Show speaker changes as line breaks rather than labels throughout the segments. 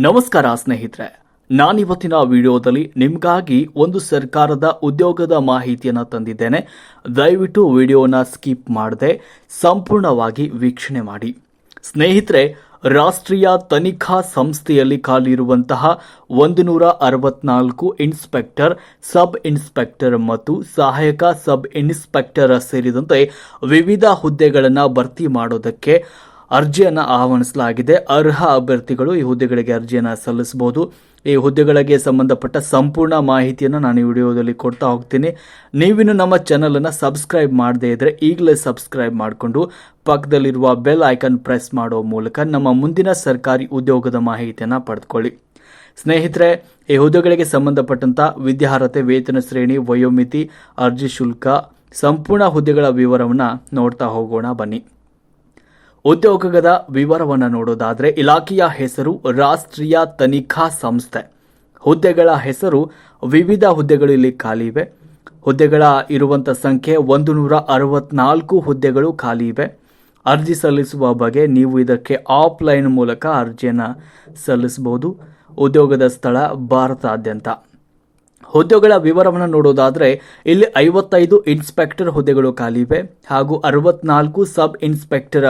ನಮಸ್ಕಾರ ಸ್ನೇಹಿತರೆ, ನಾನಿವತ್ತಿನ ವಿಡಿಯೋದಲ್ಲಿ ನಿಮಗಾಗಿ ಒಂದು ಸರ್ಕಾರದ ಉದ್ಯೋಗದ ಮಾಹಿತಿಯನ್ನು ತಂದಿದ್ದೇನೆ. ದಯವಿಟ್ಟು ವಿಡಿಯೋನ ಸ್ಕಿಪ್ ಮಾಡದೆ ಸಂಪೂರ್ಣವಾಗಿ ವೀಕ್ಷಣೆ ಮಾಡಿ. ಸ್ನೇಹಿತರೆ, ರಾಷ್ಟ್ರೀಯ ತನಿಖಾ ಸಂಸ್ಥೆಯಲ್ಲಿ ಖಾಲಿಯಿರುವಂತಹ 164 ಇನ್ಸ್ಪೆಕ್ಟರ್, ಸಬ್ ಇನ್ಸ್ಪೆಕ್ಟರ್ ಮತ್ತು ಸಹಾಯಕ ಸಬ್ ಇನ್ಸ್ಪೆಕ್ಟರ್ ಸೇರಿದಂತೆ ವಿವಿಧ ಹುದ್ದೆಗಳನ್ನು ಭರ್ತಿ ಮಾಡೋದಕ್ಕೆ ಅರ್ಜಿಯನ್ನು ಆಹ್ವಾನಿಸಲಾಗಿದೆ. ಅರ್ಹ ಅಭ್ಯರ್ಥಿಗಳು ಈ ಹುದ್ದೆಗಳಿಗೆ ಅರ್ಜಿಯನ್ನು ಸಲ್ಲಿಸಬಹುದು. ಈ ಹುದ್ದೆಗಳಿಗೆ ಸಂಬಂಧಪಟ್ಟ ಸಂಪೂರ್ಣ ಮಾಹಿತಿಯನ್ನು ನಾನು ಈ ವಿಡಿಯೋದಲ್ಲಿ ಕೊಡ್ತಾ ಹೋಗ್ತೀನಿ. ನೀವಿನ್ನು ನಮ್ಮ ಚಾನಲನ್ನು ಸಬ್ಸ್ಕ್ರೈಬ್ ಮಾಡದೇ ಇದ್ದರೆ ಈಗಲೇ ಸಬ್ಸ್ಕ್ರೈಬ್ ಮಾಡಿಕೊಂಡು ಪಕ್ಕದಲ್ಲಿರುವ ಬೆಲ್ ಐಕಾನ್ ಪ್ರೆಸ್ ಮಾಡೋ ಮೂಲಕ ನಮ್ಮ ಮುಂದಿನ ಸರ್ಕಾರಿ ಉದ್ಯೋಗದ ಮಾಹಿತಿಯನ್ನು ಪಡೆದುಕೊಳ್ಳಿ. ಸ್ನೇಹಿತರೆ, ಈ ಹುದ್ದೆಗಳಿಗೆ ಸಂಬಂಧಪಟ್ಟಂಥ ವಿದ್ಯಾರ್ಹತೆ, ವೇತನ ಶ್ರೇಣಿ, ವಯೋಮಿತಿ, ಅರ್ಜಿ ಶುಲ್ಕ, ಸಂಪೂರ್ಣ ಹುದ್ದೆಗಳ ವಿವರವನ್ನು ನೋಡ್ತಾ ಹೋಗೋಣ ಬನ್ನಿ. ಉದ್ಯೋಗದ ವಿವರವನ್ನು ನೋಡೋದಾದರೆ, ಇಲಾಖೆಯ ಹೆಸರು ರಾಷ್ಟ್ರೀಯ ತನಿಖಾ ಸಂಸ್ಥೆ. ಹುದ್ದೆಗಳ ಹೆಸರು ವಿವಿಧ ಹುದ್ದೆಗಳು ಇಲ್ಲಿ ಖಾಲಿ ಇವೆ. ಹುದ್ದೆಗಳ ಇರುವಂಥ ಸಂಖ್ಯೆ 164 ಹುದ್ದೆಗಳು ಖಾಲಿ ಇವೆ. ಅರ್ಜಿ ಸಲ್ಲಿಸುವ ಬಗ್ಗೆ ನೀವು ಇದಕ್ಕೆ ಆಫ್ಲೈನ್ ಮೂಲಕ ಅರ್ಜಿಯನ್ನು ಸಲ್ಲಿಸಬಹುದು. ಉದ್ಯೋಗದ ಸ್ಥಳ ಭಾರತಾದ್ಯಂತ. ಹುದ್ದೆಗಳ ವಿವರವನ್ನು ನೋಡೋದಾದರೆ, ಇಲ್ಲಿ 55 ಇನ್ಸ್ಪೆಕ್ಟರ್ ಹುದ್ದೆಗಳು ಖಾಲಿ ಇವೆ ಹಾಗೂ 64 ಸಬ್ ಇನ್ಸ್ಪೆಕ್ಟರ್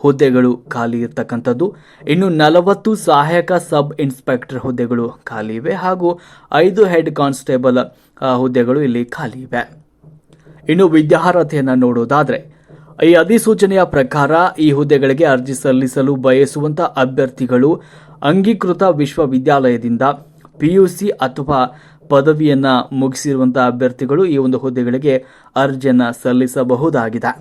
ಹುದ್ದೆಗಳು ಖಾಲಿ ಇರ್ತಕ್ಕಂಥದ್ದು. ಇನ್ನು 40 ಸಹಾಯಕ ಸಬ್ ಇನ್ಸ್ಪೆಕ್ಟರ್ ಹುದ್ದೆಗಳು ಖಾಲಿ ಇವೆ ಹಾಗೂ 5 ಹೆಡ್ ಕಾನ್ಸ್ಟೇಬಲ್ ಹುದ್ದೆಗಳು ಇಲ್ಲಿ ಖಾಲಿ ಇವೆ. ಇನ್ನು ವಿದ್ಯಾರ್ಹತೆಯನ್ನು ನೋಡೋದಾದರೆ, ಈ ಅಧಿಸೂಚನೆಯ ಪ್ರಕಾರ ಈ ಹುದ್ದೆಗಳಿಗೆ ಅರ್ಜಿ ಸಲ್ಲಿಸಲು ಬಯಸುವಂಥ ಅಭ್ಯರ್ಥಿಗಳು ಅಂಗೀಕೃತ ವಿಶ್ವವಿದ್ಯಾಲಯದಿಂದ PUC ಅಥವಾ ಪದವಿಯನ್ನು ಮುಗಿಸಿರುವಂತಹ ಅಭ್ಯರ್ಥಿಗಳು ಈ ಒಂದು ಹುದ್ದೆಗಳಿಗೆ ಅರ್ಜಿಯನ್ನು ಸಲ್ಲಿಸಬಹುದಾಗಿದೆ.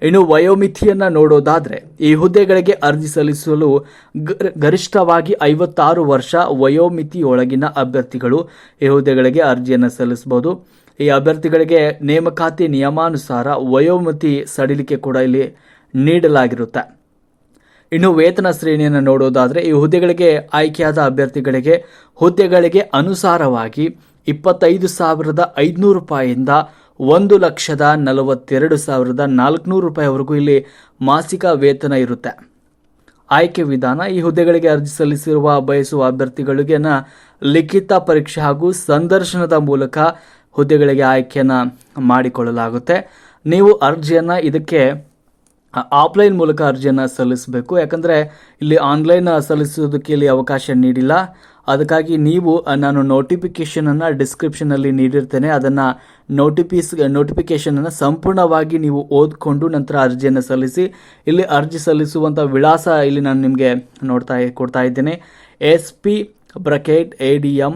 ಇನ್ನು ವಯೋಮಿತಿಯನ್ನು ನೋಡೋದಾದರೆ, ಈ ಹುದ್ದೆಗಳಿಗೆ ಅರ್ಜಿ ಸಲ್ಲಿಸಲು ಗರಿಷ್ಠವಾಗಿ 56 ವರ್ಷ ವಯೋಮಿತಿಯೊಳಗಿನ ಅಭ್ಯರ್ಥಿಗಳು ಈ ಹುದ್ದೆಗಳಿಗೆ ಅರ್ಜಿಯನ್ನು ಸಲ್ಲಿಸಬಹುದು. ಈ ಅಭ್ಯರ್ಥಿಗಳಿಗೆ ನೇಮಕಾತಿ ನಿಯಮಾನುಸಾರ ವಯೋಮಿತಿ ಸಡಿಲಿಕೆ ಕೂಡ ಇಲ್ಲಿ ನೀಡಲಾಗಿರುತ್ತೆ. ಇನ್ನು ವೇತನ ಶ್ರೇಣಿಯನ್ನು ನೋಡೋದಾದರೆ, ಈ ಹುದ್ದೆಗಳಿಗೆ ಆಯ್ಕೆಯಾದ ಅಭ್ಯರ್ಥಿಗಳಿಗೆ ಹುದ್ದೆಗಳಿಗೆ ಅನುಸಾರವಾಗಿ 25,500 ರೂಪಾಯಿಯಿಂದ 1,42,400 ರೂಪಾಯಿವರೆಗೂ ಇಲ್ಲಿ ಮಾಸಿಕ ವೇತನ ಇರುತ್ತೆ. ಆಯ್ಕೆ ವಿಧಾನ: ಈ ಹುದ್ದೆಗಳಿಗೆ ಅರ್ಜಿ ಸಲ್ಲಿಸಿರುವ ಬಯಸುವ ಅಭ್ಯರ್ಥಿಗಳಿಗೆ ಲಿಖಿತ ಪರೀಕ್ಷೆ ಹಾಗೂ ಸಂದರ್ಶನದ ಮೂಲಕ ಹುದ್ದೆಗಳಿಗೆ ಆಯ್ಕೆಯನ್ನು ಮಾಡಿಕೊಳ್ಳಲಾಗುತ್ತೆ. ನೀವು ಅರ್ಜಿಯನ್ನು ಇದಕ್ಕೆ ಆಫ್ಲೈನ್ ಮೂಲಕ ಅರ್ಜಿಯನ್ನು ಸಲ್ಲಿಸಬೇಕು. ಯಾಕಂದರೆ ಇಲ್ಲಿ ಆನ್ಲೈನ್ ಸಲ್ಲಿಸೋದಕ್ಕೆ ಇಲ್ಲಿ ಅವಕಾಶ ನೀಡಿಲ್ಲ. ಅದಕ್ಕಾಗಿ ನೀವು ನಾನು ನೋಟಿಫಿಕೇಷನನ್ನು ಡಿಸ್ಕ್ರಿಪ್ಷನಲ್ಲಿ ನೀಡಿರ್ತೇನೆ. ಅದನ್ನು ನೋಟಿಫಿಕೇಷನನ್ನು ಸಂಪೂರ್ಣವಾಗಿ ನೀವು ಓದಿಕೊಂಡು ನಂತರ ಅರ್ಜಿಯನ್ನು ಸಲ್ಲಿಸಿ. ಇಲ್ಲಿ ಅರ್ಜಿ ಸಲ್ಲಿಸುವಂಥ ವಿಳಾಸ ಇಲ್ಲಿ ನಾನು ನಿಮಗೆ ಕೊಡ್ತಾ ಇದ್ದೇನೆ. SP/ADM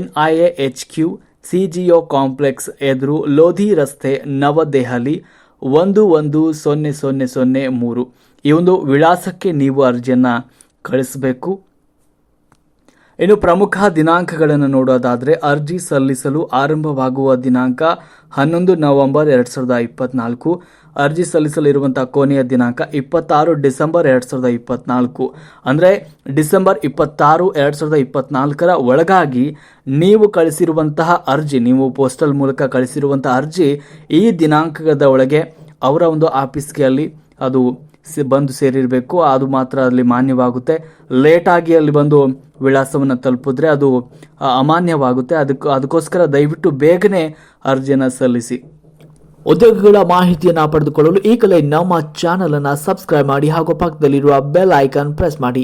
NIA HQ CGO complex ಎದುರು ಲೋಧಿ ರಸ್ತೆ, ನವದೆಹಲಿ 110003. ಈ ಒಂದು ವಿಳಾಸಕ್ಕೆ ನೀವು ಅರ್ಜಿಯನ್ನು ಕಳಿಸಬೇಕು. ಇನ್ನು ಪ್ರಮುಖ ದಿನಾಂಕಗಳನ್ನು ನೋಡೋದಾದರೆ, ಅರ್ಜಿ ಸಲ್ಲಿಸಲು ಆರಂಭವಾಗುವ ದಿನಾಂಕ 11 ನವೆಂಬರ್ 2024. ಅರ್ಜಿ ಸಲ್ಲಿಸಲಿರುವಂಥ ಕೊನೆಯ ದಿನಾಂಕ 26 ಡಿಸೆಂಬರ್ 2024. ಅಂದರೆ ಡಿಸೆಂಬರ್ 26, 2024 ಒಳಗಾಗಿ ನೀವು ಕಳಿಸಿರುವಂತಹ ಅರ್ಜಿ, ನೀವು ಪೋಸ್ಟಲ್ ಮೂಲಕ ಕಳಿಸಿರುವಂತಹ ಅರ್ಜಿ ಈ ದಿನಾಂಕದ ಒಳಗೆ ಅವರ ಒಂದು ಆಫೀಸ್ಗೆ ಅಲ್ಲಿ ಅದು ಬಂದು ಸೇರಿರಬೇಕು. ಅದು ಮಾತ್ರ ಅಲ್ಲಿ ಮಾನ್ಯವಾಗುತ್ತೆ. ಲೇಟಾಗಿ ಅಲ್ಲಿ ಬಂದು ವಿಳಾಸವನ್ನು ತಲುಪಿದ್ರೆ ಅದು ಅಮಾನ್ಯವಾಗುತ್ತೆ. ಅದಕ್ಕೋಸ್ಕರ ದಯವಿಟ್ಟು ಬೇಗನೆ ಅರ್ಜಿಯನ್ನು ಸಲ್ಲಿಸಿ. ಉದ್ಯೋಗಗಳ ಮಾಹಿತಿಯನ್ನು ಪಡೆದುಕೊಳ್ಳಲು ಈಗಲೇ ನಮ್ಮ ಚಾನಲ್ ಅನ್ನು ಸಬ್ಸ್ಕ್ರೈಬ್ ಮಾಡಿ ಹಾಗೂ ಪಕ್ಕದಲ್ಲಿರುವ ಬೆಲ್ ಐಕಾನ್ ಪ್ರೆಸ್ ಮಾಡಿ.